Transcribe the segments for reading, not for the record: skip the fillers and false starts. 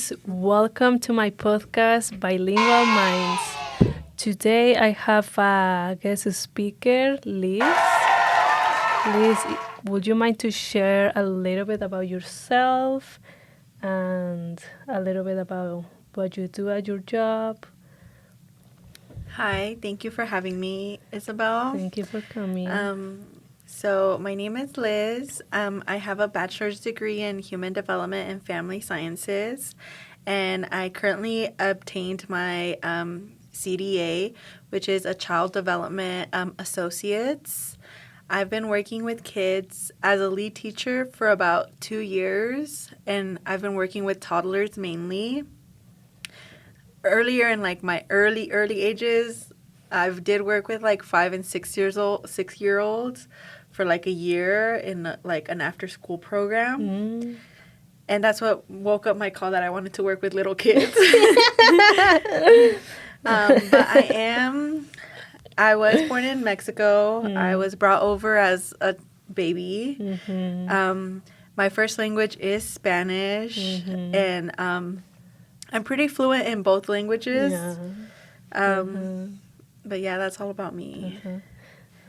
guys. Welcome to my podcast, Bilingual Minds. Today I have a guest speaker, Liz. Liz, would you mind to share a little bit about yourself and a little bit about what you do at your job? Hi, thank you for having me, Isabel. Thank you for coming. So my name is Liz. I have a bachelor's degree in human development and family sciences, and I currently obtained my CDA, which is a child development associates. I've been working with kids as a lead teacher for about 2 years, and I've been working with toddlers mainly. Earlier in like my early ages, I did work with like 5 and 6-year-olds for like a year in like an after school program. And that's what woke up my call that I wanted to work with little kids. But I was born in Mexico. I was brought over as a baby. My first language is Spanish, and I'm pretty fluent in both languages. Yeah. But yeah, that's all about me.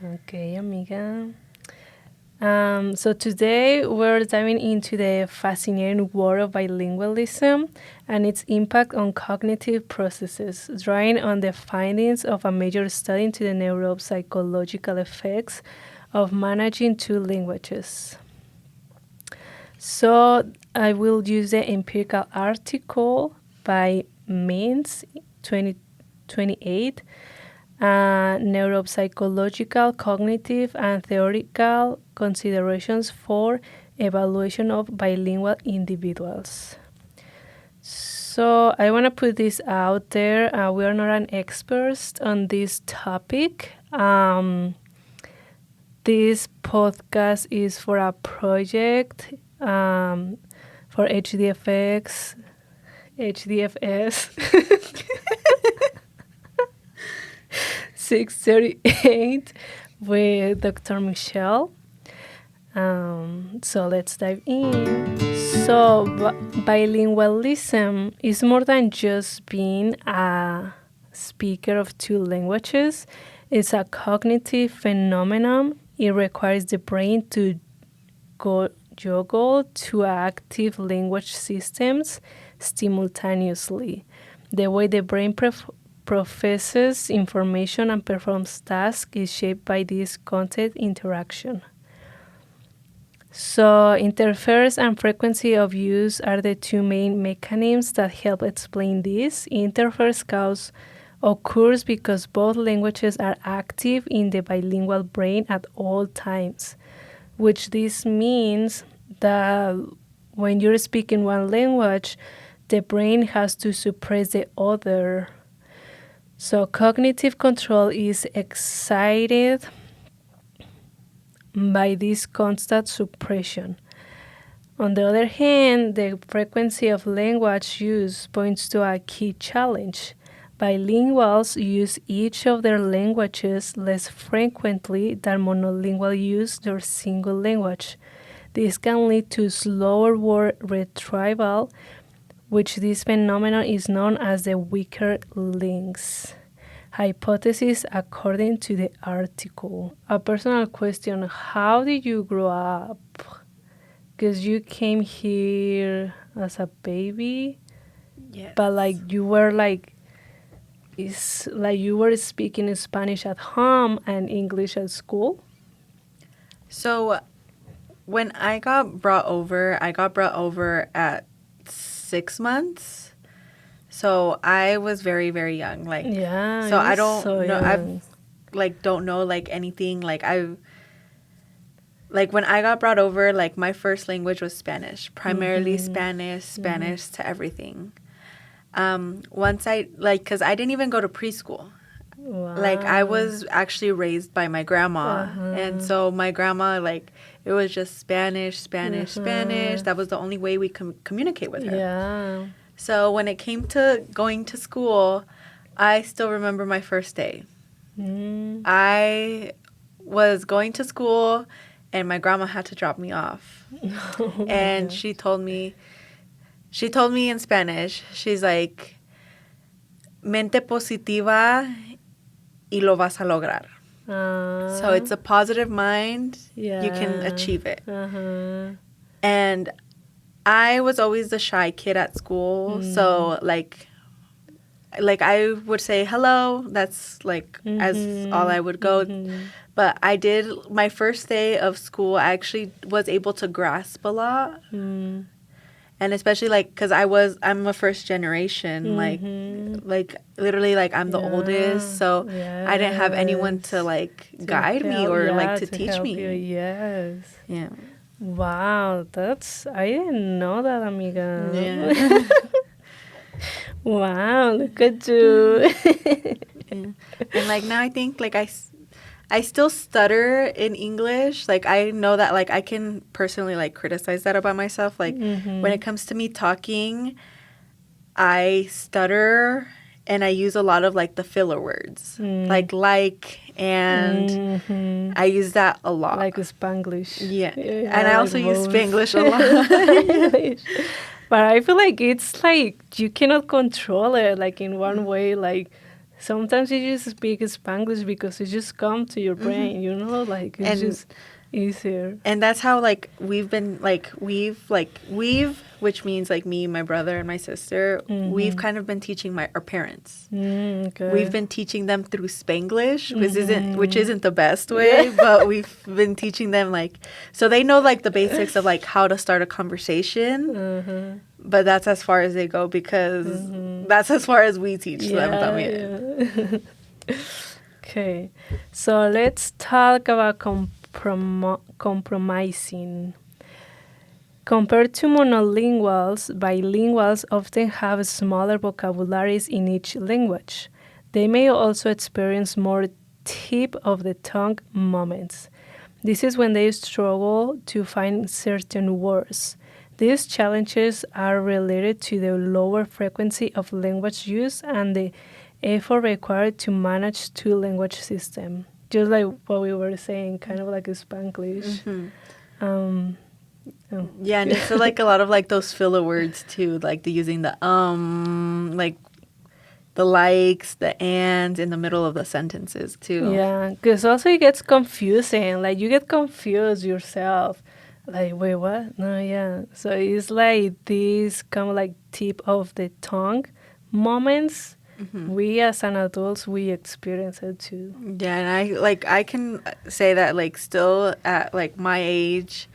Okay, amiga. So today we're diving into the fascinating world of bilingualism and its impact on cognitive processes, drawing on the findings of a major study into the neuropsychological effects of managing two languages. So I will use the empirical article by Mintz 2028, neuropsychological, cognitive, and theoretical considerations for evaluation of bilingual individuals. So I want to put this out there. We are not an expert on this topic. This podcast is for a project for HDFS 638 with Dr. Michelle. So let's dive in. So bilingualism is more than just being a speaker of two languages. It's a cognitive phenomenon. It requires the brain to juggle two active language systems simultaneously. The way the brain processes information and performs tasks is shaped by this constant interaction. So, interference and frequency of use are the two main mechanisms that help explain this. Interference occurs because both languages are active in the bilingual brain at all times, which this means that when you're speaking one language, the brain has to suppress the other. So cognitive control is excited by this constant suppression. On the other hand, the frequency of language use points to a key challenge. Bilinguals use each of their languages less frequently than monolingual use their single language. This can lead to slower word retrieval, which this phenomenon is known as the weaker links hypothesis, according to the article. A personal question: how did you grow up? Because you came here as a baby, Yes. but like you were like, it's like you were speaking Spanish at home and English at school. So when I got brought over at 6 months. So I was very, very young. Like, Yeah. so I don't so know. young. I've like don't know like anything. Like when I got brought over, like my first language was Spanish, primarily Spanish to everything. Once because I didn't even go to preschool. Wow. Like I was actually raised by my grandma, and so my grandma, like, it was just Spanish. That was the only way we could communicate with her. Yeah. So when it came to going to school, I still remember my first day. I was going to school, and my grandma had to drop me off. And she told me, she told me in Spanish, she's like, mente positiva y lo vas a lograr. So it's a positive mind, you can achieve it. And I was always the shy kid at school, so like I would say hello, that's like as all I would go. But I did, my first day of school, I actually was able to grasp a lot. And especially like because I'm a first generation, like literally like I'm the oldest, so I didn't have anyone to like guide me or like to teach me. Yes. Yeah. Wow, I didn't know that, amiga. Yeah. Wow, look at you. Yeah. And like now I think like I still stutter in English. Like I know that like I can personally like criticize that about myself. Like when it comes to me talking, I stutter and I use a lot of like the filler words. Like and I use that a lot. Like Spanglish. Yeah. And I also use Spanglish a lot. But I feel like it's like you cannot control it like in one way. Like sometimes you just speak Spanglish because it just comes to your brain, you know? Like it's just easier. And that's how like we've been like we've which means like me, my brother, and my sister, we've kind of been teaching our parents. Okay. We've been teaching them through Spanglish, which isn't the best way, but we've been teaching them like so they know like the basics of like how to start a conversation. But that's as far as they go because that's as far as we teach them también. Yeah. Okay. So let's talk about compromising. Compared to monolinguals, bilinguals often have smaller vocabularies in each language. They may also experience more tip-of-the-tongue moments. This is when they struggle to find certain words. These challenges are related to the lower frequency of language use and the effort required to manage two language systems. Just like what we were saying, kind of like a Spanglish. Yeah, and it's like a lot of like those filler words too, like the using the like the likes, the ands in the middle of the sentences too. Yeah, because also it gets confusing. Like you get confused yourself. Like, wait, what? No, yeah. So it's like this kind of like tip of the tongue moments. We as an adults, we experience it too. Yeah, and I can say that like still at like my age,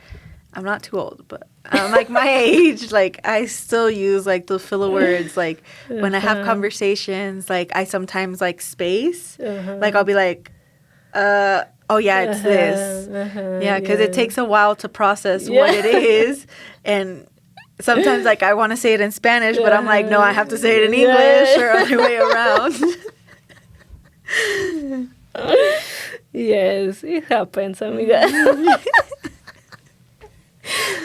I'm not too old, but like my age, like I still use like the filler words. Like when I have conversations, like I sometimes like space. Like I'll be like, oh yeah, it's this. Yeah, because it takes a while to process what it is, and sometimes like I want to say it in Spanish, but I'm like, no, I have to say it in English or other way around. Yes, it happens, amiga.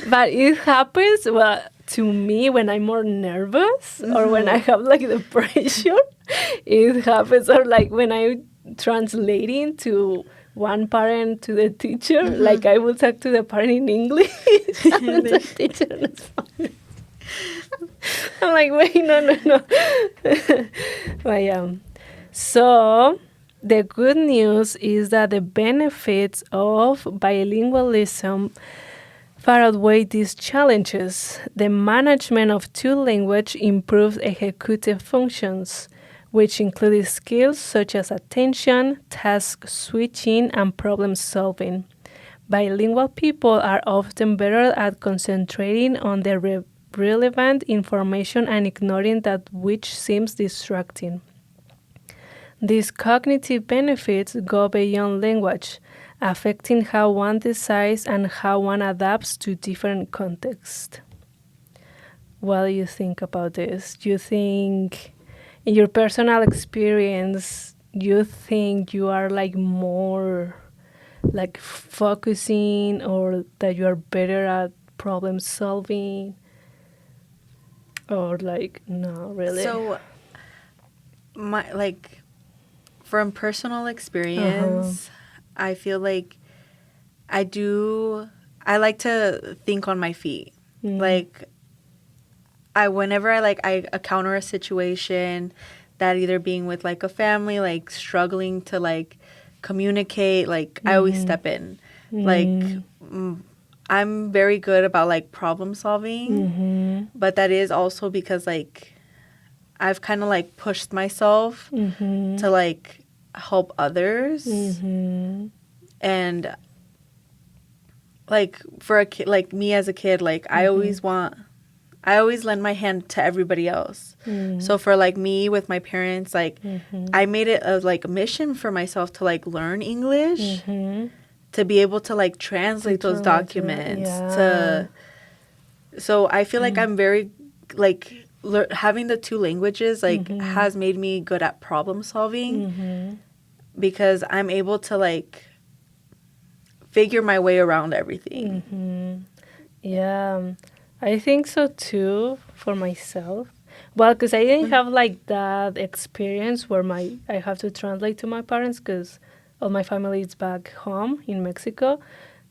But it happens, well, to me when I'm more nervous or when I have like the pressure. It happens, or like when I'm translating to one parent to the teacher, like I will talk to the parent in English and the teacher in Spanish. I'm like, wait, no. But yeah. So the good news is that the benefits of bilingualism far outweigh these challenges. The management of two languages improves executive functions, which include skills such as attention, task switching, and problem solving. Bilingual people are often better at concentrating on the relevant information and ignoring that which seems distracting. These cognitive benefits go beyond language, affecting how one decides and how one adapts to different contexts. What do you think about this? Do you think, in your personal experience, you think you are like more like focusing or that you are better at problem solving? Or like, no, really? So, my like, from personal experience, I feel like I like to think on my feet. Like, whenever I encounter a situation that either being with like a family, like struggling to like communicate, like I always step in. Like I'm very good about like problem solving, but that is also because like I've kind of like pushed myself to like help others. And like for a kid, like me as a kid, like I always lend my hand to everybody else. So for like me with my parents, like I made it a like mission for myself to like learn English, to be able to like translate those documents to. So I feel like I'm very like having the two languages like has made me good at problem solving, because I'm able to like figure my way around everything. Yeah, I think so too for myself. Well, because I didn't have like that experience where I have to translate to my parents, because all my family is back home in Mexico.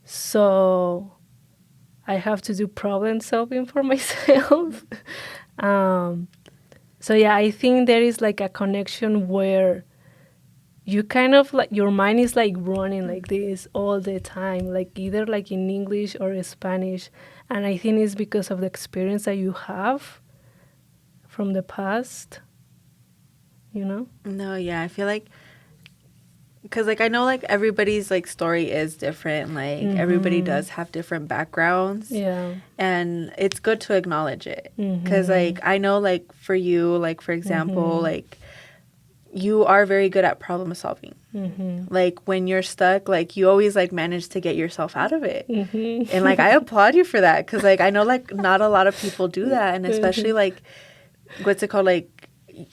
So I have to do problem solving for myself. So yeah, I think there is like a connection where you kind of like your mind is like running like this all the time, like either like in English or Spanish. And I think it's because of the experience that you have from the past, you know? No, yeah, I feel like, because like I know like everybody's like story is different, like everybody does have different backgrounds. Yeah. And it's good to acknowledge it, because like I know like for you, like for example, like you are very good at problem solving. Like when you're stuck, like you always like manage to get yourself out of it. And like I applaud you for that, because like I know like not a lot of people do that. And especially like what's it called, like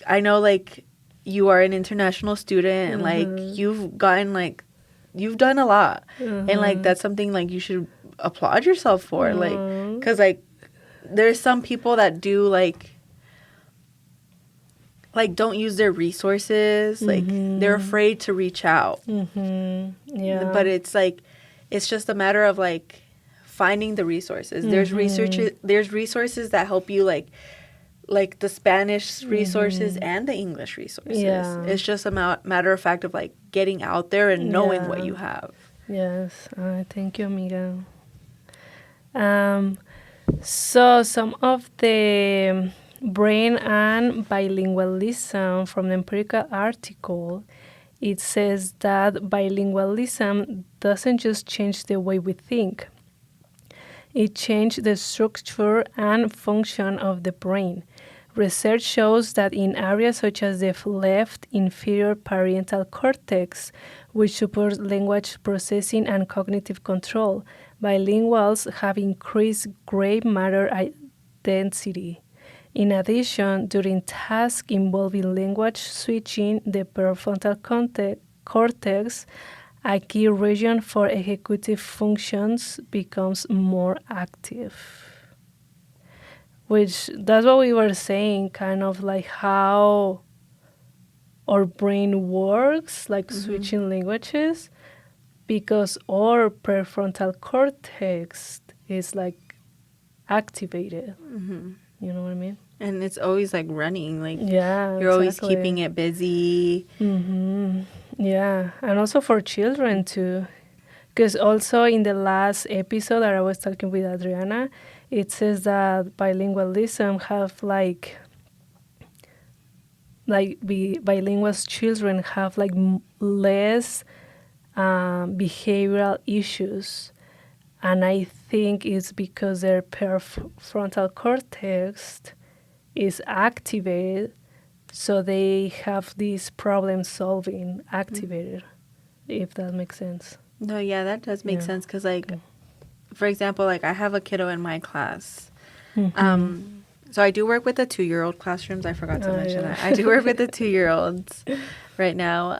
I know like you are an international student, and like you've done a lot. And like that's something like you should applaud yourself for. Like because like there's some people that do like don't use their resources, like they're afraid to reach out. Yeah. But it's like it's just a matter of like finding the resources. There's resources that help you, like the Spanish resources and the English resources. Yeah. It's just a matter of fact of like getting out there and knowing what you have. Yes. Thank you, amiga. So some of the brain and bilingualism from the empirical article, it says that bilingualism doesn't just change the way we think. It changed the structure and function of the brain. Research shows that in areas such as the left inferior parietal cortex, which supports language processing and cognitive control, bilinguals have increased gray matter density. In addition, during tasks involving language switching, the prefrontal cortex, a key region for executive functions, becomes more active. Which, that's what we were saying, kind of like how our brain works, like switching languages, because our prefrontal cortex is like activated. You know what I mean? And it's always like running, like Yeah, you're always keeping it busy. Yeah, and also for children too, because also in the last episode that I was talking with Adriana, it says that bilingualism have bilingual children have like less behavioral issues, and I think it's because their prefrontal cortex is activated, so they have this problem solving activated, if that makes sense. No, yeah, that does make sense, because like for example, like I have a kiddo in my class. So I do work with the 2-year-old classrooms. I forgot to mention that. I do work with the 2-year-olds right now.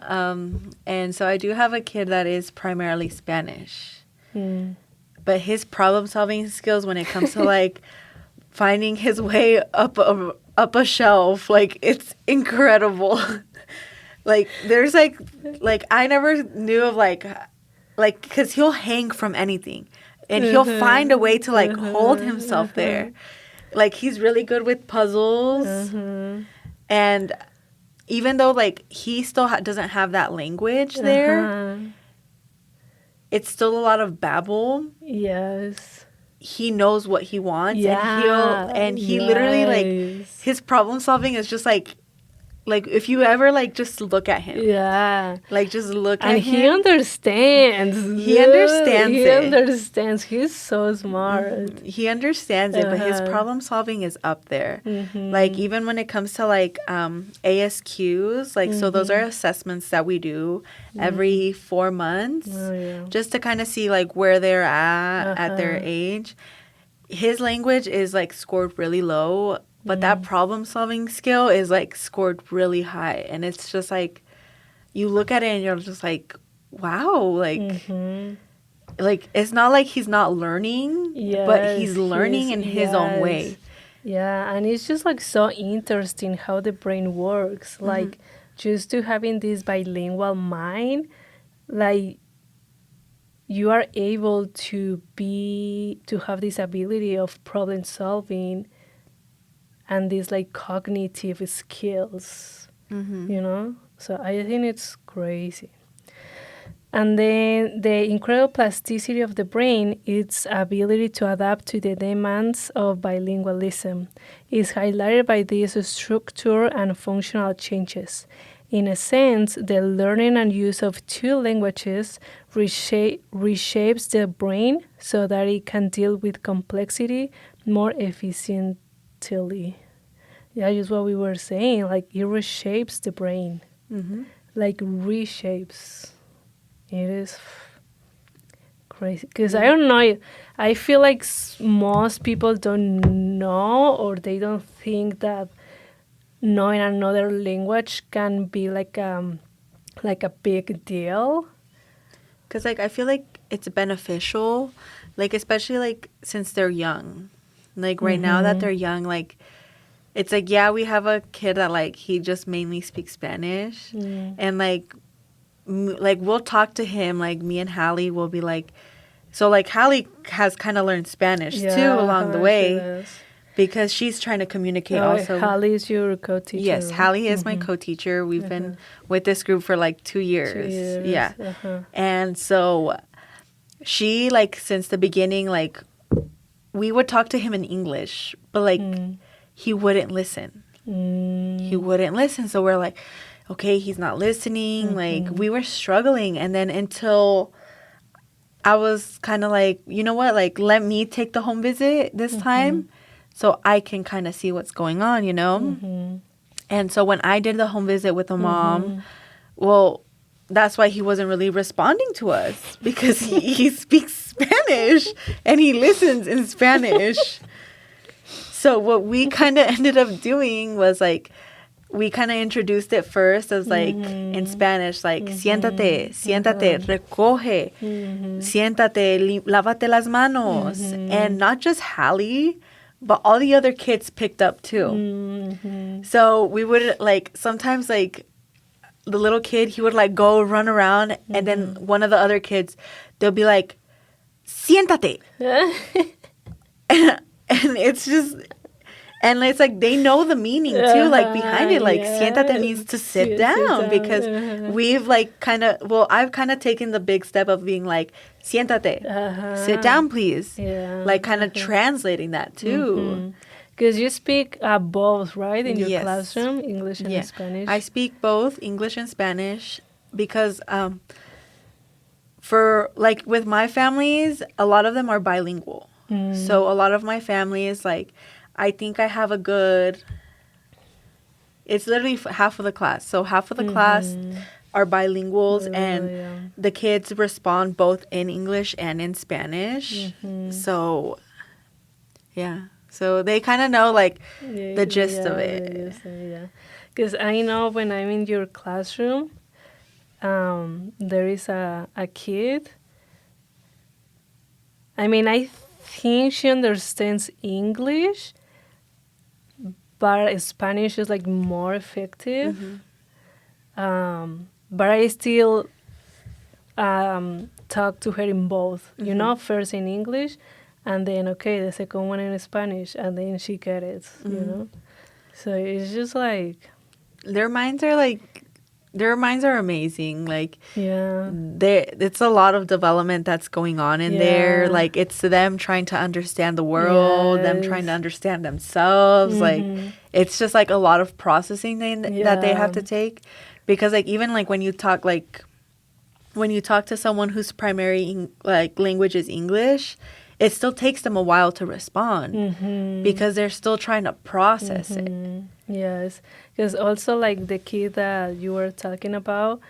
And so I do have a kid that is primarily Spanish. But his problem solving skills when it comes to like finding his way up a shelf, like it's incredible. Like there's like I never knew of like because he'll hang from anything. And he'll find a way to like hold himself there. like, he's really good with puzzles. And even though, like, he still doesn't have that language there, it's still a lot of babble. Yes. He knows what he wants. Yeah. And he literally, like, his problem solving is just, like, if you ever, like, just look at him. Yeah. Like, just look at And him. he understands. He understands He it. understands. He's so smart. He understands it, but his problem solving is up there. Like, even when it comes to, like, ASQs, like, so those are assessments that we do every 4 months just to kind of see, like, where they're at their age. His language is, like, scored really low, but that problem solving skill is, like, scored really high. And it's just, like, you look at it and you're just like, wow, like, like, it's not like he's not learning, but he's learning in his own way. Yeah, and it's just, like, so interesting how the brain works. Like, just to having this bilingual mind, like, you are able to have this ability of problem solving and these, like, cognitive skills, you know? So I think it's crazy. And then the incredible plasticity of the brain, its ability to adapt to the demands of bilingualism, is highlighted by these structure and functional changes. In a sense, the learning and use of two languages reshapes the brain so that it can deal with complexity more efficiently. Yeah, just what we were saying. Like, it reshapes the brain. Like, reshapes. It is crazy. Because I don't know. I feel like most people don't know, or they don't think that knowing another language can be like a big deal. Because, like, I feel like it's beneficial, like, especially, like, since they're young. Like, right now that they're young, like, it's like, yeah, we have a kid that, like, he just mainly speaks Spanish. And, like, we'll talk to him, like, me and Hallie will be like, so, like, Hallie has kind of learned Spanish, too, along the way. Because she's trying to communicate also. Hallie is your co-teacher. Yes, Hallie is my co-teacher. We've been with this group for, like, 2 years. 2 years. Yeah. And so she, like, since the beginning, like, we would talk to him in English, but, like, he wouldn't listen. He wouldn't listen. So we're like, okay, he's not listening. Like, we were struggling. And then until I was kind of like, you know what? Like, let me take the home visit this time so I can kind of see what's going on, you know? And so when I did the home visit with the mom, well, that's why he wasn't really responding to us, because he speaks Spanish and he listens in Spanish. So what we kind of ended up doing was, like, we kind of introduced it first as, like, in Spanish, like, siéntate, siéntate, recoge, siéntate, lávate las manos. And not just Hallie, but all the other kids picked up too. So we would, like, sometimes, like, the little kid, he would, like, go run around, and then one of the other kids, they'll be like, siéntate. And it's just, and it's like they know the meaning too, like, behind it. Like, siéntate means to sit down, because we've, like, kind of, well, I've kind of taken the big step of being like, siéntate, sit down, please. Like, kind of translating that too. Because you speak both, right, in your classroom, English and Spanish? I speak both English and Spanish because for, like, with my families, a lot of them are bilingual. So a lot of my family is, like, I think I have a good, it's literally half of the class. So half of the class are bilinguals, and the kids respond both in English and in Spanish. So, yeah. So they kind of know, like, the gist of it. Because I know when I'm in your classroom, there is a kid. I mean, I think she understands English, but Spanish is, like, more effective. But I still talk to her in both, you know, first in English and then okay, the second one in Spanish, and then she get it, you Mm-hmm. know. So it's just like, Their minds are like, their minds are amazing. Like, yeah, it's a lot of development that's going on in there. yeah, Like, it's them trying to understand the world, them trying to yes, understand themselves. Like, mm-hmm, it's just like a lot of processing that they yeah, have to take, because like even like when you talk to someone whose primary like language is English, it still takes them a while to respond mm-hmm, because they're still trying to process it. mm-hmm, yes, because also like the kid that you were talking about,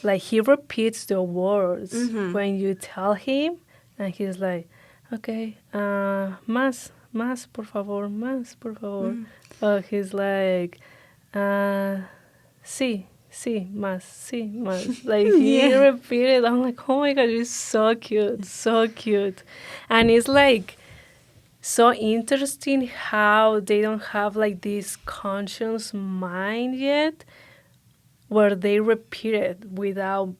like he repeats the words Mm-hmm. when you tell him, and he's like, okay, más, por favor, más, por favor. Mm-hmm. Or he's like, sí, sí, más, sí, más. Like he Yeah. repeated. I'm like, oh my god, it's so cute, so cute, and it's like so interesting how they don't have like this conscious mind yet, where they repeat it without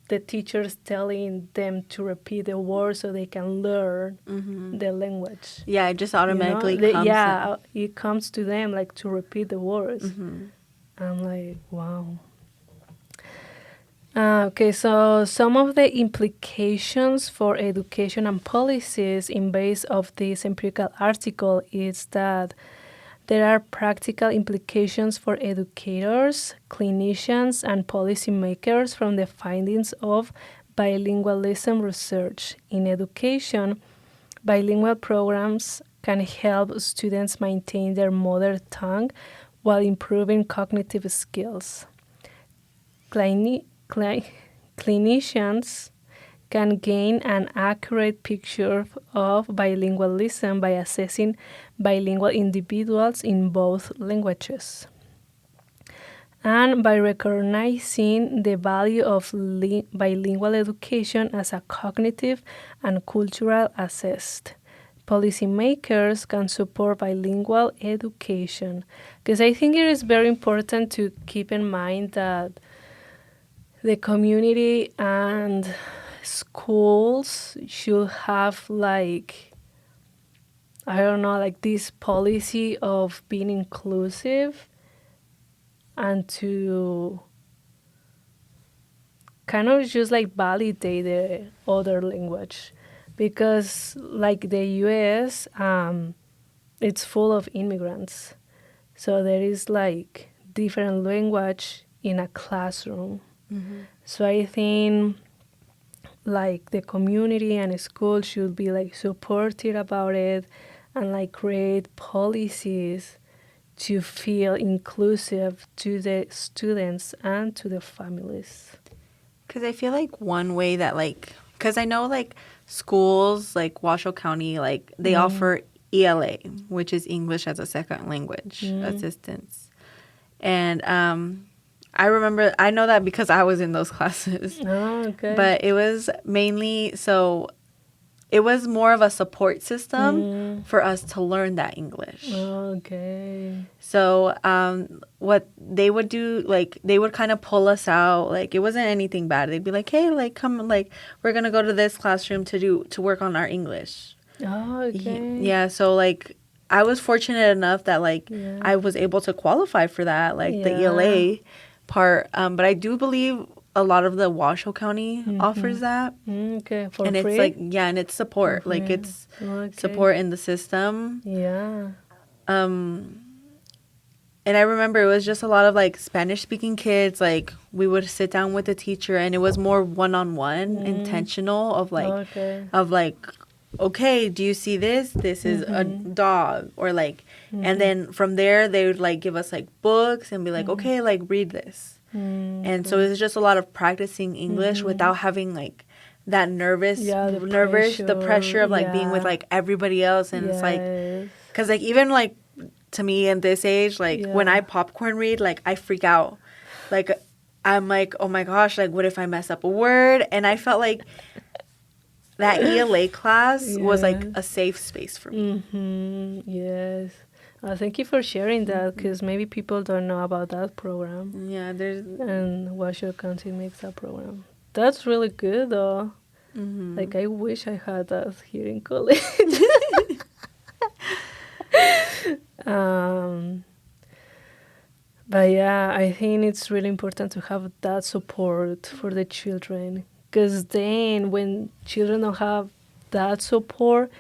the teachers telling them to repeat the words so they can learn Mm-hmm. the language. Yeah, it just You know, automatically comes in. yeah, it comes to them like to repeat the words. Mm-hmm. I'm like, wow. Okay, so some of the implications for education and policies in base of this empirical article is that there are practical implications for educators, clinicians, and policymakers from the findings of bilingualism research. In education, bilingual programs can help students maintain their mother tongue while improving cognitive skills. Clinicians can gain an accurate picture of bilingualism by assessing bilingual individuals in both languages and by recognizing the value of bilingual education as a cognitive and cultural assist. Policymakers can support bilingual education, because I think it is very important to keep in mind that the community and schools should have like, I don't know, like this policy of being inclusive and to kind of just like validate the other language, because like the US, it's full of immigrants, so there is like different language in a classroom. Mm-hmm. So I think like the community and school should be like supportive about it and like create policies to feel inclusive to the students and to the families. Because I feel like one way that, like, because I know, like, schools, like, Washoe County, like, they offer ELA, which is English as a Second Language assistance. And I remember, I know that because I was in those classes. Oh, okay. But it was mainly, so it was more of a support system for us to learn that English. Okay. So what they would do, like, they would kind of pull us out. Like, it wasn't anything bad. They'd be like, hey, like, come, like, we're going to go to this classroom to work on our English. Oh, okay. Yeah, so, like, I was fortunate enough that, like, Yeah. I was able to qualify for that, like, the Yeah. ELA part. But I do believe a lot of the Washoe County offers that. Okay, for And free? it's like, yeah, and it's support. For Like, free. it's Okay. support in the system. Yeah. And I remember it was just a lot of like Spanish speaking kids. Like, we would sit down with the teacher and it was more one-on-one, intentional Okay. of like, okay, do you see this? This is a dog, or like, and then from there they would like give us like books and be like, okay, like read this. And so it was just a lot of practicing English without having like that the pressure of like being with yeah. like everybody else. And it's like, Yes. because like even like to me in this age, like when Yeah. I popcorn read, like I freak out. Like I'm like, oh my gosh, like what if I mess up a word? And I felt like that ELA class was like Yeah. a safe space for me. Yes. Thank you for sharing that, because maybe people don't know about that program. Yeah, there's And Washoe County makes that program. That's really good, though. Like, I wish I had that here in college. um, but yeah, I think it's really important to have that support for the children. Because then when children don't have that support,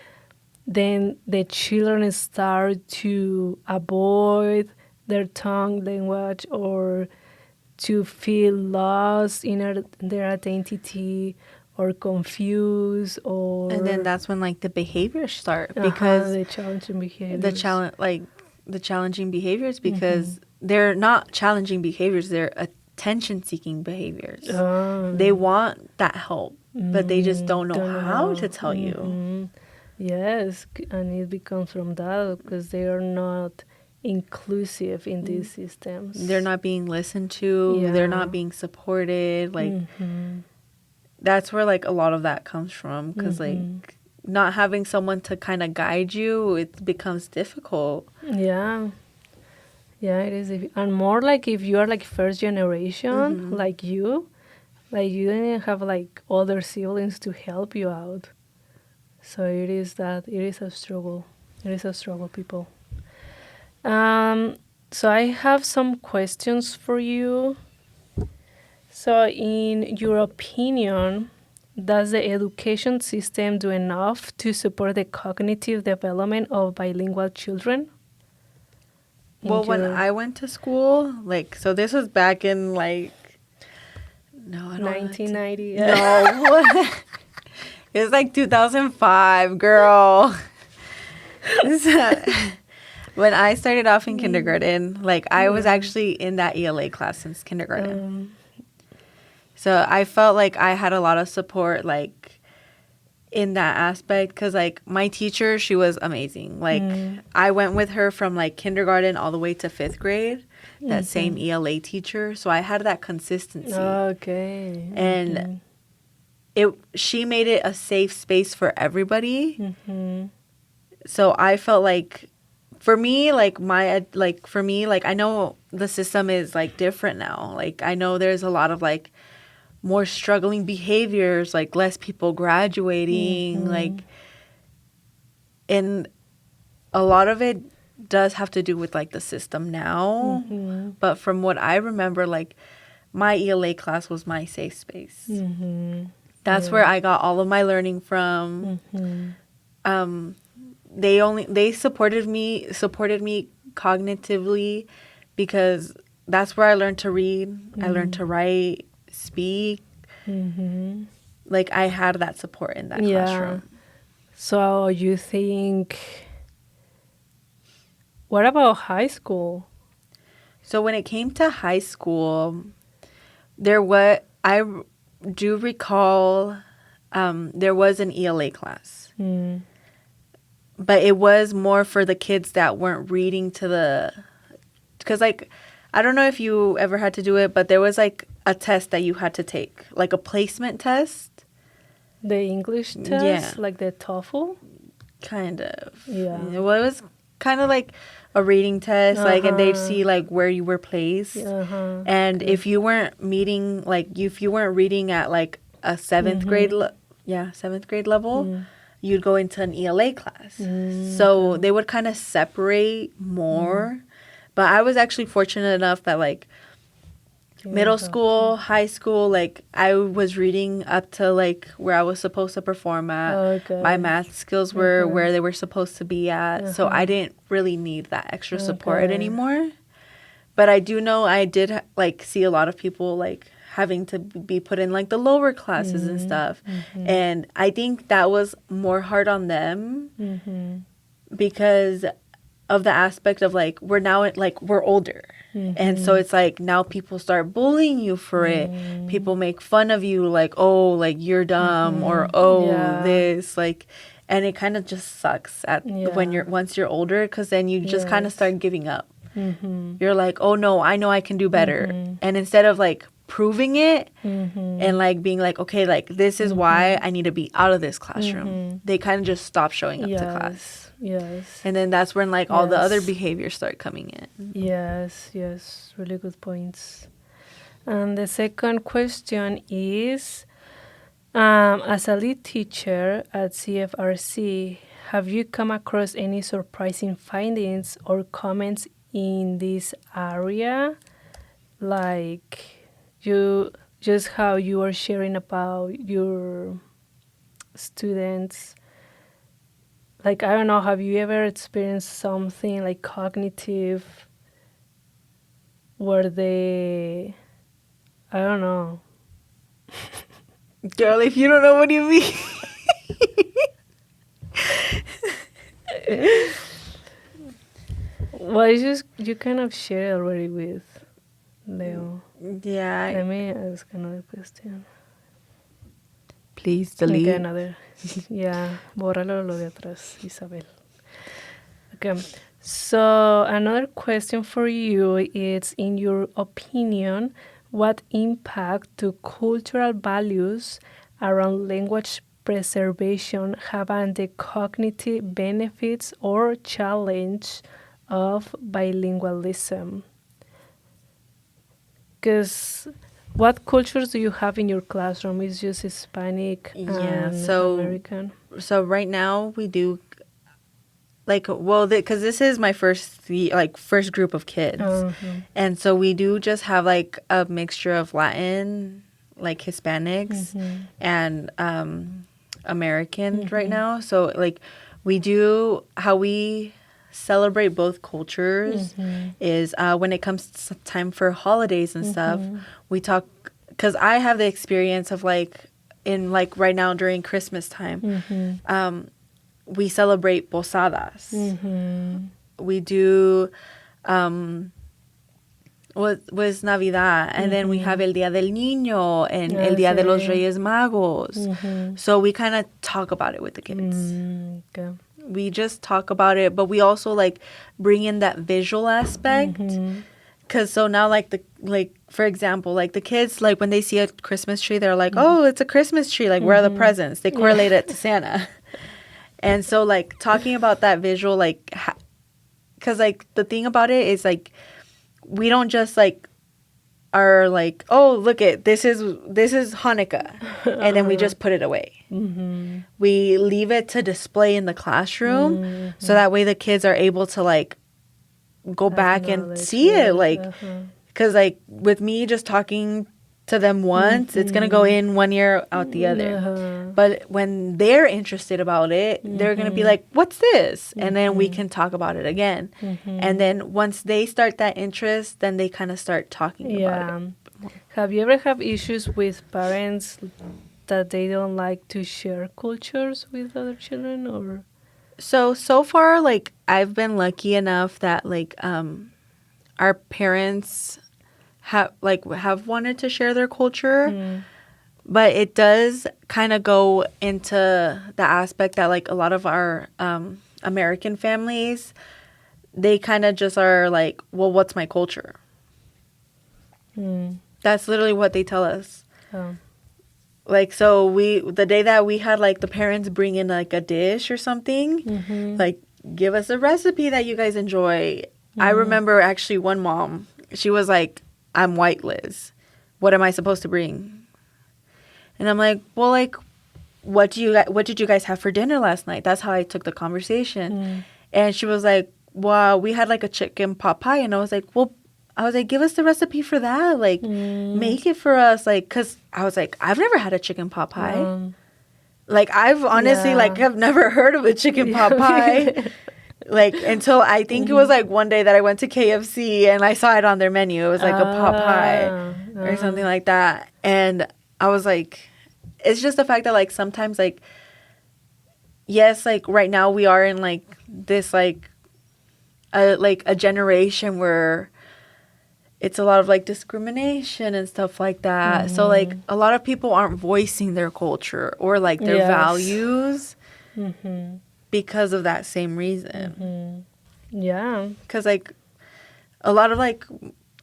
then the children start to avoid their tongue language or to feel lost in their identity or confused or And then that's when like the behaviors start because the challenging behaviors. The challenging behaviors because they're not challenging behaviors, they're attention seeking behaviors. They want that help, but they just don't know how to tell you. Yes, and it becomes from that because they are not inclusive in these systems. They're not being listened to. They're not being supported. Like that's where like a lot of that comes from because like not having someone to kind of guide you, it becomes difficult. Yeah, it is. And more like if you are like first generation, like you didn't have like other siblings to help you out. So it is a struggle. It is a struggle, people. So I have some questions for you. So in your opinion, does the education system do enough to support the cognitive development of bilingual children? Well, when I went to school, like, so this was back in like, no, I don't 1990. No. It was like 2005, girl. When I started off in kindergarten, like I was actually in that ELA class since kindergarten. So I felt like I had a lot of support, like in that aspect, because like my teacher, she was amazing. Like I went with her from like kindergarten all the way to 5th grade, that same ELA teacher. So I had that consistency. Okay. And she made it a safe space for everybody. So I felt like for me, like I know the system is like different now. Like I know there's a lot of like more struggling behaviors, like less people graduating, like, and a lot of it does have to do with like the system now. But from what I remember, like my ELA class was my safe space. That's where I got all of my learning from. They supported me cognitively because that's where I learned to read. I learned to write, speak. Like I had that support in that classroom. So you think, what about high school? So when it came to high school, I do recall there was an ELA class. But it was more for the kids that weren't reading because like, I don't know if you ever had to do it, but there was like a test that you had to take, like a placement test. The English test, like the TOEFL? Kind of. Yeah. Well, it was kind of like a reading test, like, and they'd see like where you were placed. And if you weren't meeting, like, if you weren't reading at like a 7th grade, 7th grade level, you'd go into an ELA class. So they would kind of separate more. But I was actually fortunate enough that like middle school, high school, like I was reading up to like where I was supposed to perform at. My math skills were where they were supposed to be at. So I didn't really need that extra support anymore. But I do know I did like see a lot of people like having to be put in like the lower classes and stuff. And I think that was more hard on them because of the aspect of like we're older. And so it's like now people start bullying you for it. People make fun of you like, oh, like you're dumb or this like, and it kind of just sucks once you're older because then you just kind of start giving up. You're like, oh no, I know I can do better. And instead of like proving it and like being like, okay, like this is why I need to be out of this classroom, they kind of just stop showing up to class. And then that's when like all the other behaviors start coming in. Yes, really good points. And the second question is, As a lead teacher at CFRC, have you come across any surprising findings or comments in this area? Like you just how you are sharing about your students. Like I don't know, have you ever experienced something like cognitive where they I don't know. Girl, if you don't know, what do you mean? Well, it's just you kind of share already with Leo. Yeah. Let me ask another question. Please delete. Okay, another. Yeah, bórralo lo de atrás, Isabel. Okay. So another question for you is, in your opinion, what impact do cultural values around language preservation have on the cognitive benefits or challenge of bilingualism? Because what cultures do you have in your classroom? Is just Hispanic Yeah, and so American? so right now we do like, well, because this is my first group of kids, and so we do just have like a mixture of Latin, like Hispanics, and Americans right now. So like we do how we celebrate both cultures is when it comes to time for holidays and stuff, we talk, because I have the experience of like in like right now during Christmas time, we celebrate posadas. We do was Navidad, and then we have El Día del Niño and El Día de los Reyes Magos. So we kind of talk about it with the kids. Okay. We just talk about it, but we also like bring in that visual aspect. Cause so now like for example, like the kids, like when they see a Christmas tree, they're like, oh, it's a Christmas tree. Like where are the presents? They correlate it to Santa. And so like talking about that visual, like, cause like the thing about it is like, we don't just like are like, oh, look it, this is Hanukkah, and then we just put it away. We leave it to display in the classroom, so that way the kids are able to like go back and see it, like, because like with me just talking to them once, it's gonna go in one ear out the other. But when they're interested about it, they're gonna be like, what's this? And then we can talk about it again. And then once they start that interest, then they kind of start talking about it. Have you ever had issues with parents that they don't like to share cultures with other children, or? So far, like I've been lucky enough that like our parents have wanted to share their culture, but it does kind of go into the aspect that like a lot of our American families, they kind of just are like, well, what's my culture? That's literally what they tell us. Like, so the day that we had like the parents bring in like a dish or something, like give us a recipe that you guys enjoy. I remember actually one mom, she was like, I'm white, Liz. What am I supposed to bring? And I'm like, well, like, what did you guys have for dinner last night? That's how I took the conversation. And she was like, wow, we had like a chicken pot pie. And I was like, give us the recipe for that. Like, make it for us. Like, because I was like, I've never had a chicken pot pie. Like, I've honestly, like, I've never heard of a chicken pot pie. Like, until I think it was like one day that I went to KFC and I saw it on their menu. It was like a pot pie or something like that. And I was like, it's just the fact that like sometimes like, yes, like right now we are in like this like a generation where it's a lot of like discrimination and stuff like that. So like a lot of people aren't voicing their culture or like their values. Because of that same reason. Yeah. Because, like, a lot of, like,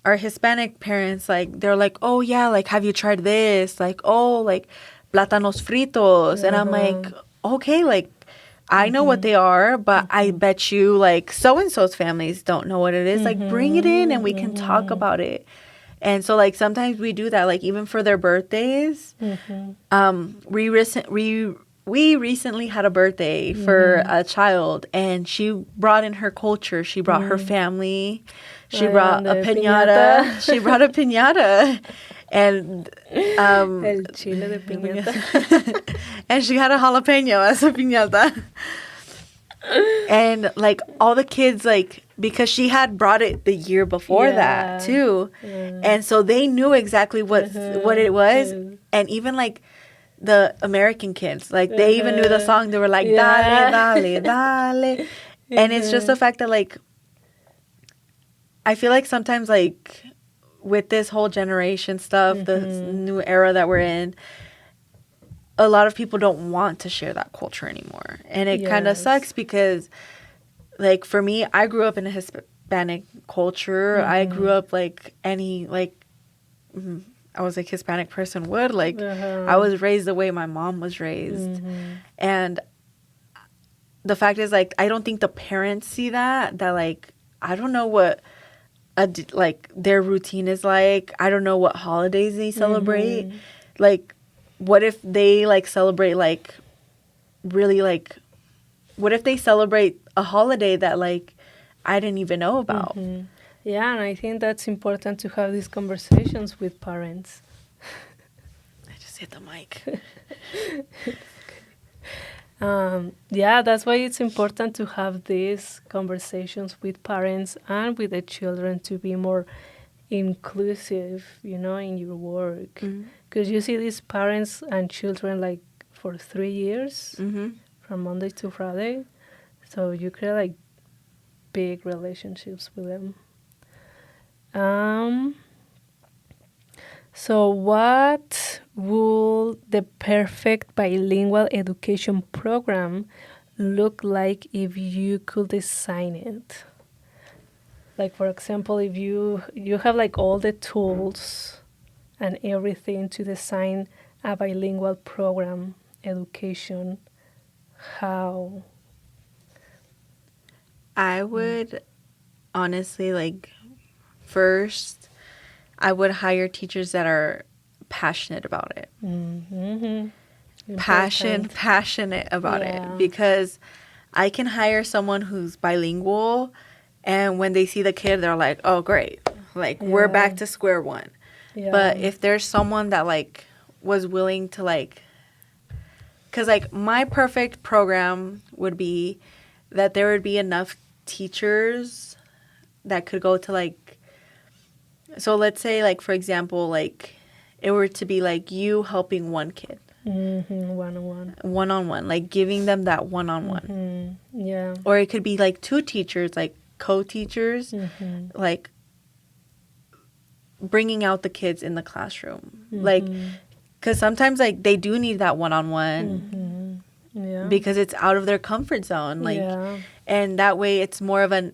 our Hispanic parents, like, they're like, oh, yeah, like, have you tried this? Like, oh, like, plátanos fritos. And I'm like, okay, like, I know what they are, but I bet you, like, so-and-so's families don't know what it is. Like, bring it in and we can talk about it. And so, like, sometimes we do that, like, even for their birthdays. We recently had a birthday for a child, and she brought in her culture. She brought her family. She brought a piñata. She brought a piñata. And El chile de piñata. and she had a jalapeno as a piñata. And, like, all the kids, like, because she had brought it the year before that, too. And so they knew exactly what it was. And even, like, the American kids, like, they even knew the song. They were like, dale, dale, dale. And it's just the fact that, like, I feel like sometimes, like, with this whole generation stuff, this new era that we're in, a lot of people don't want to share that culture anymore. And it kind of sucks because, like, for me, I grew up in a Hispanic culture. I grew up like any, like, I was like Hispanic person would. Like, I was raised the way my mom was raised. And the fact is, like, I don't think the parents see that, like, I don't know what, like, their routine is like. I don't know what holidays they celebrate. Like, what if they, like, celebrate, like, really, like, what if they celebrate a holiday that, like, I didn't even know about? Yeah, and I think that's important to have these conversations with parents. I just hit the mic. Yeah, that's why it's important to have these conversations with parents and with the children to be more inclusive, in your work. Because you see these parents and children, like, for 3 years, from Monday to Friday. So you create, like, big relationships with them. So what would the perfect bilingual education program look like if you could design it? Like, for example, if you have, like, all the tools and everything to design a bilingual program, education, how? I would honestly, like, first, I would hire teachers that are passionate about it. Passionate about it. Because I can hire someone who's bilingual, and when they see the kid, they're like, oh, great. Like, we're back to square one. But if there's someone that, like, was willing to, like, because, like, my perfect program would be that there would be enough teachers that could go to, like, so let's say, like, for example, like, it were to be, like, you helping one kid. One-on-one. One-on-one. Like, giving them that one-on-one. Yeah. Or it could be, like, two teachers, like, co-teachers, like, bringing out the kids in the classroom. Like, because sometimes, like, they do need that one-on-one. Because it's out of their comfort zone. Like, and that way it's more of an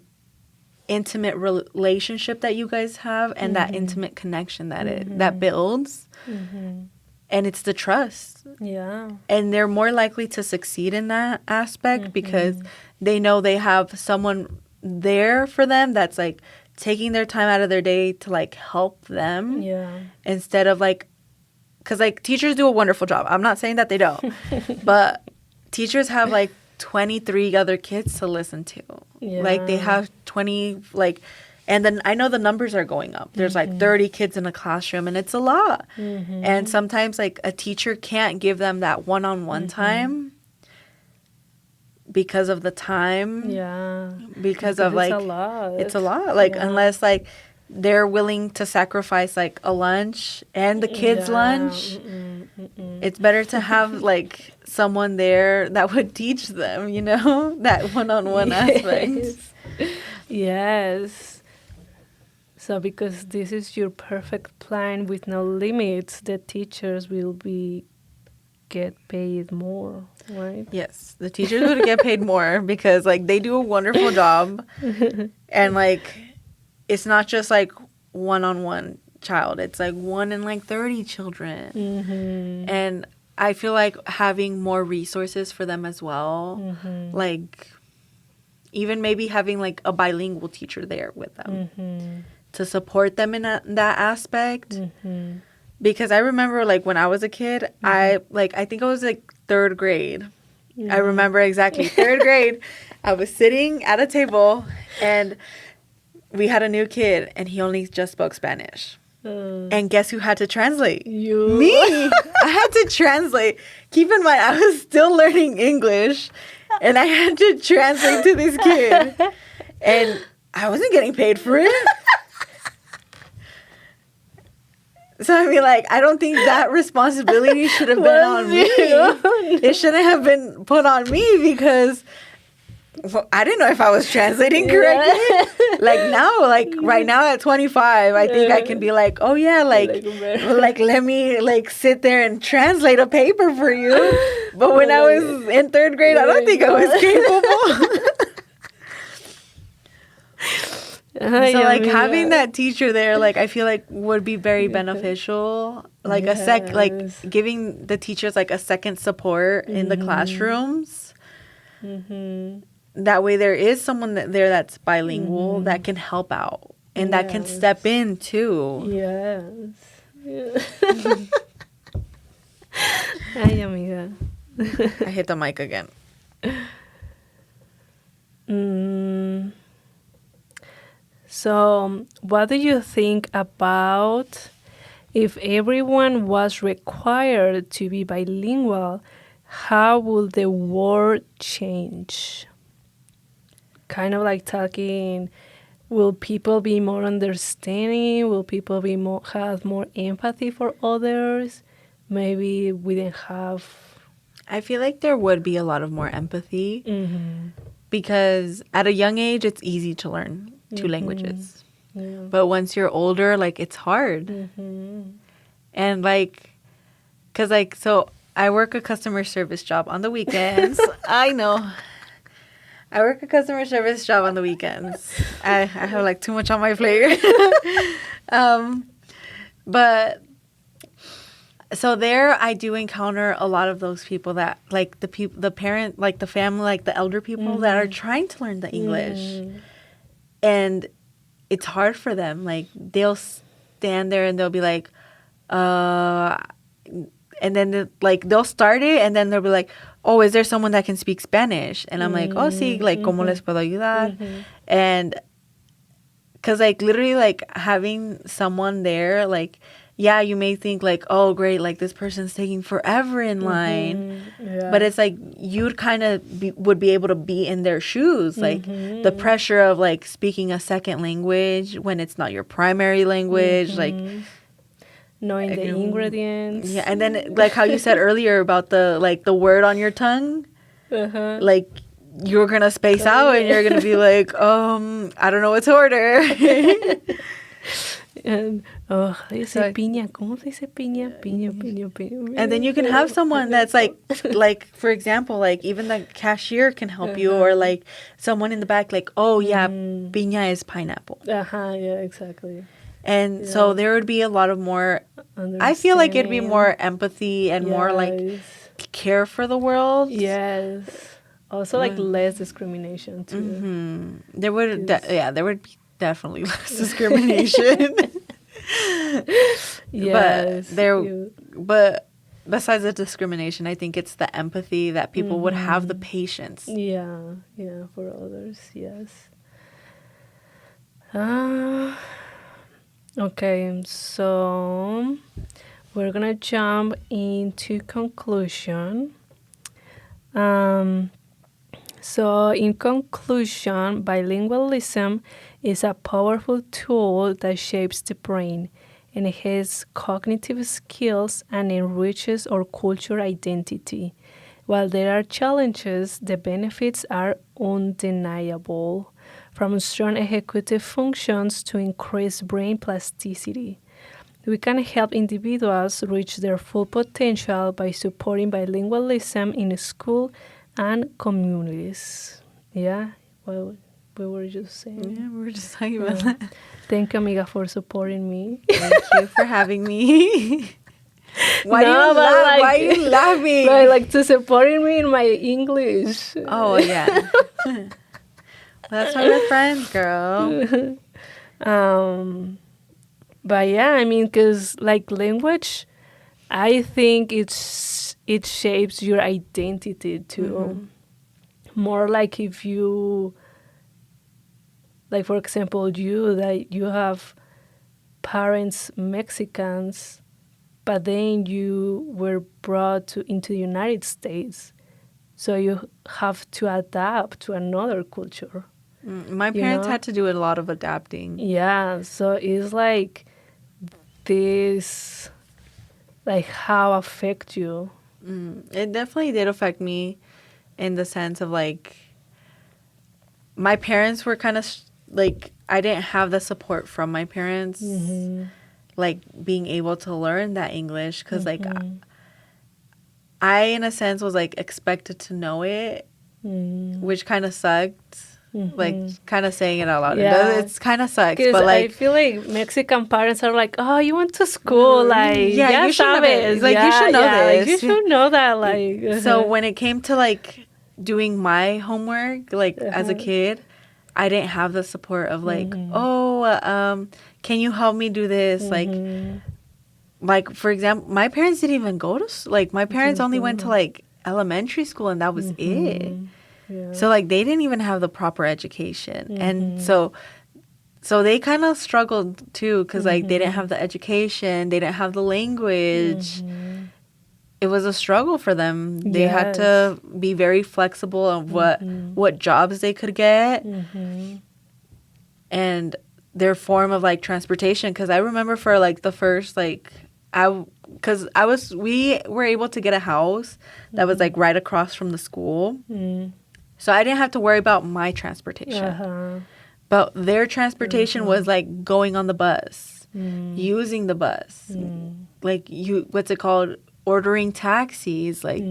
intimate relationship that you guys have, and that intimate connection that that builds, and it's the trust. And they're more likely to succeed in that aspect because they know they have someone there for them that's, like, taking their time out of their day to, like, help them, instead of, like, because, like, teachers do a wonderful job. I'm not saying that they don't, but teachers have, like, 23 other kids to listen to. Like, they have 20, like, and then I know the numbers are going up. There's, like, 30 kids in a classroom, and it's a lot. And sometimes, like, a teacher can't give them that one-on-one time because of the time. Because of, like, it's a lot. Like, unless, like, they're willing to sacrifice, like, a lunch and the kids' lunch. It's better to have, like, someone there that would teach them, that one-on-one aspect. Yes. So because this is your perfect plan with no limits, the teachers will get paid more, right? Yes, the teachers would get paid more because, like, they do a wonderful job. And, like, it's not just, like, one-on-one child. It's, like, 1 in, like, 30 children. And I feel like having more resources for them as well. Like, even maybe having, like, a bilingual teacher there with them to support them in that aspect. Because I remember, like, when I was a kid, I think I was, like, third grade. I remember exactly. Third grade, I was sitting at a table, and we had a new kid, and he only just spoke Spanish. And guess who had to translate? You. Me! I had to translate. Keep in mind, I was still learning English, and I had to translate to this kid. And I wasn't getting paid for it. So, I mean, like, I don't think that responsibility should have been on me. It shouldn't have been put on me because I didn't know if I was translating correctly. Like, now, like, right now at 25, I think I can be like, oh, yeah, like let me, like, sit there and translate a paper for you. But when I was in third grade, I don't think I was capable. So, like, having that teacher there, like, I feel like would be very beneficial. Like, giving the teachers, like, a second support in the classrooms. That way there is someone there that's bilingual that can help out and that can step in, too. Yes. Ay, amiga. I hit the mic again. So, what do you think about if everyone was required to be bilingual, how would the world change? Kind of like talking, will people be more understanding? Will people be have more empathy for others? Maybe we didn't have... I feel like there would be a lot of more empathy because at a young age, it's easy to learn two languages. Yeah. But once you're older, like, it's hard. And, like, because, like, so I work a customer service job on the weekends. I know. I work a customer service job on the weekends. I have, like, too much on my plate. But so there I do encounter a lot of those people that, like, the parent, like, the family, like, the elder people that are trying to learn the English. And it's hard for them. Like, they'll stand there and they'll be like, and then, they'll start it and then they'll be like, oh, is there someone that can speak Spanish? And I'm like, oh, sí, like, ¿cómo les puedo ayudar? And because, like, literally, like, having someone there, like, yeah, you may think, like, oh, great, like, this person's taking forever in line. But it's like you'd kind of would be able to be in their shoes. Like, the pressure of, like, speaking a second language when it's not your primary language. Like, knowing the ingredients. Yeah, and then, like, how you said earlier about the, like, the word on your tongue. Like, you're going to space out and you're going to be like, I don't know what to order. And dice piña. ¿Cómo se dice piña? Piña. And then you can have someone that's like, for example, like, even the cashier can help you, or, like, someone in the back, like, oh, yeah, piña is pineapple. Yeah, exactly. And so there would be a lot of more, I feel like it'd be more empathy and more, like, care for the world. Yes. Also, like, less discrimination, too. There would, there would be definitely less discrimination. Yes. But besides the discrimination, I think it's the empathy that people would have, the patience. Yeah, for others, yes. Okay, so we're gonna jump into conclusion. So in conclusion, bilingualism is a powerful tool that shapes the brain, enhances cognitive skills, and enriches our cultural identity. While there are challenges, the benefits are undeniable, from strong executive functions to increased brain plasticity. We can help individuals reach their full potential by supporting bilingualism in school and communities. Yeah, well, we were just saying. Yeah, we were just talking about that. Thank you, amiga, for supporting me. Thank you for having me. Why do you laughing? Like to supporting me in my English. Oh, yeah. That's why we're friends, girl. Um, but yeah, I mean, because like language, I think it shapes your identity too. More like if you, like for example, you have parents Mexicans, but then you were brought into the United States, so you have to adapt to another culture. My You parents know? had to do a lot of adapting. Yeah, so it's like this, like how affect you. It definitely did affect me in the sense of like my parents were kind of like I didn't have the support from my parents, like being able to learn that English because like I in a sense was like expected to know it, which kind of sucked. Like kind of saying it out loud, Yeah. it's kind of sucks. Because But I like, feel like Mexican parents are like, oh, you went to school, like, yeah, ya you should know sabes, it. Like you should know like, you this. should know that, like. So when it came to like doing my homework, like as a kid, I didn't have the support of like, oh, can you help me do this? Like for example, my parents didn't even go to like my parents only went to like elementary school and that was it. Yeah. So like they didn't even have the proper education, and so they kind of struggled too because like they didn't have the education, they didn't have the language. It was a struggle for them. They had to be very flexible on what jobs they could get and their form of like transportation. Because I remember for like the first like we were able to get a house that was like right across from the school, so I didn't have to worry about my transportation. But their transportation was like going on the bus, using the bus, like what's it called, ordering taxis. Like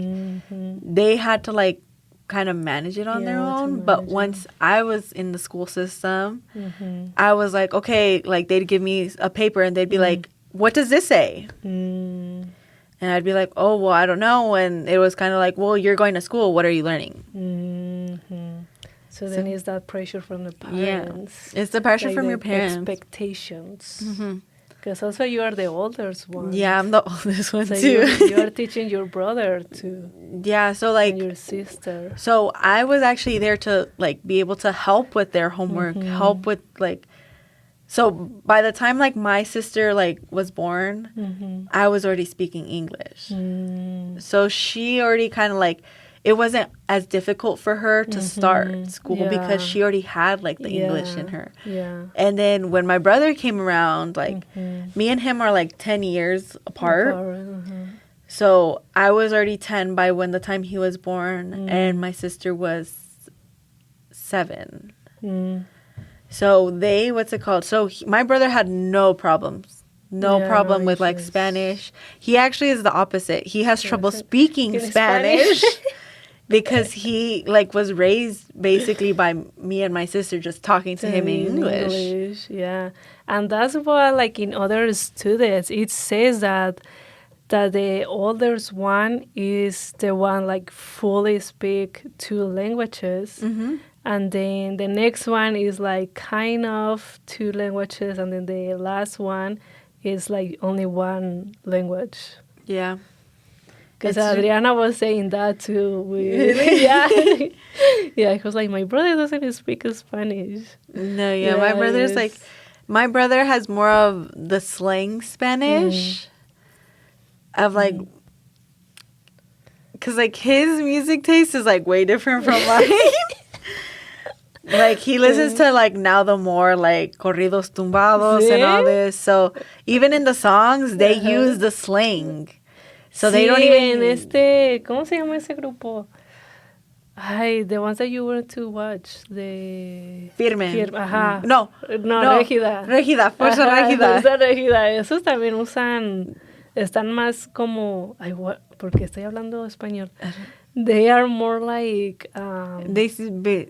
they had to like kind of manage it on their own. But once I was in the school system, I was like, okay, like they'd give me a paper and they'd be like, what does this say? And I'd be like, oh, well, I don't know. And it was kind of like, well, you're going to school. What are you learning? So then it's that pressure from the parents. Yeah. It's the pressure like from the your parents. Expectations. Because also you are the oldest one. Yeah, I'm the oldest one so too. You are teaching your brother too. Yeah, so like and your sister. So I was actually there to like be able to help with their homework, help with like. So by the time like my sister like was born, I was already speaking English. So she already kind of like, it wasn't as difficult for her to start school because she already had like the English in her. Yeah. And then when my brother came around, like me and him are like 10 years apart. So I was already 10 by when the time he was born, and my sister was 7. So my brother had no problems. No problem with like Spanish. He actually is the opposite. He has trouble speaking Spanish because he like was raised basically by me and my sister just talking to him in English. Yeah. And that's why like in other students it says that the oldest one is the one like fully speak 2 languages. And then the next one is like kind of 2 languages, and then the last one is like only 1 language. Yeah. Because Adriana was saying that too. Yeah. Yeah, he was like, my brother doesn't speak Spanish. No, yeah, my brother has more of the slang Spanish of like, because like his music taste is like way different from mine. Like he listens to like now the more like corridos tumbados and all this. So even in the songs they use the slang. So they don't even. ¿Cómo se llama ese grupo? Ay, the ones that you went to watch, the Firme. No, Régida. Régida, Fuerza Régida. Fuerza Régida. Esos también están más como, porque estoy hablando español. They are more like it's the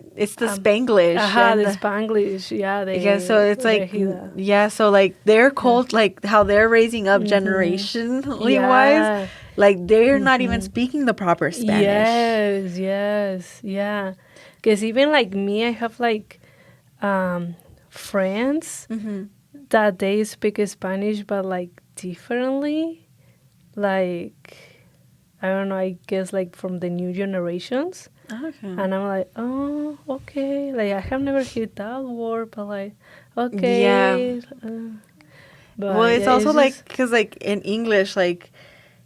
Spanglish. The Spanglish, yeah. So it's like Régida. Yeah, so like their cult, like how they're raising up generationally wise, like they're not even speaking the proper Spanish. Yes, yeah. Because even like me, I have like friends Mm-hmm. that they speak Spanish, but like differently. Like, I don't know, I guess like from the new generations. Okay. And I'm like, oh, okay. Like, I have never heard that word, but like, Yeah. okay. Well, But it's yeah, also it's like, just, because like in English, like,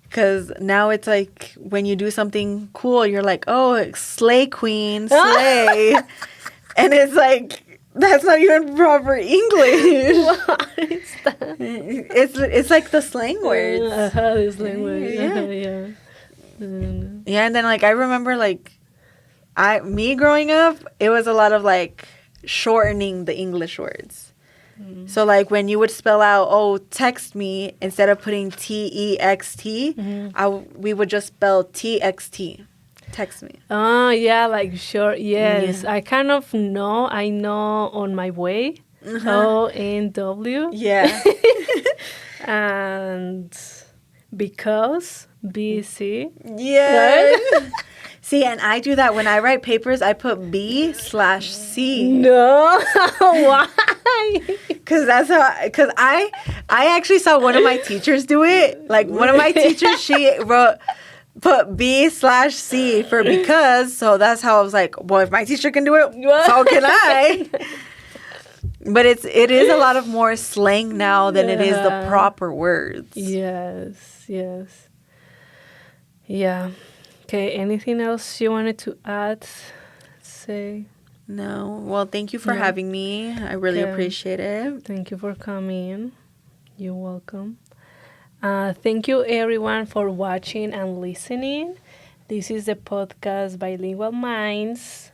because now it's like when you do something cool, you're like, oh, slay queen, slay. And it's like, that's not even proper English. what is that? It's like the slang words. This language. Yeah. Yeah. Yeah, and then like I remember like me growing up, it was a lot of like shortening the English words. So like when you would spell out, oh, text me, instead of putting text, we would just spell txt. Text me. Oh, yeah, like sure. Yes. Yeah. I kind of know. I know on my way. ONW. Yeah. And because BC. Yeah. Right? See, and I do that when I write papers. I put B/C. No. Why? Cause I actually saw one of my teachers do it. Like one of my teachers, she put B/C for because. So that's how I was like, well, if my teacher can do it, so can I. But it is a lot of more slang now than it is the proper words. Yes. Yes. Yeah. Okay. Anything else you wanted to add? Say. No. Well, thank you for No. having me. I really Okay. appreciate it. Thank you for coming. You're welcome. Thank you, everyone, for watching and listening. This is the podcast Bilingual Minds.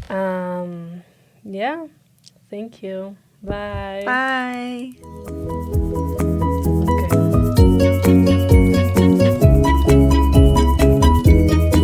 Yeah. Thank you. Bye. Bye.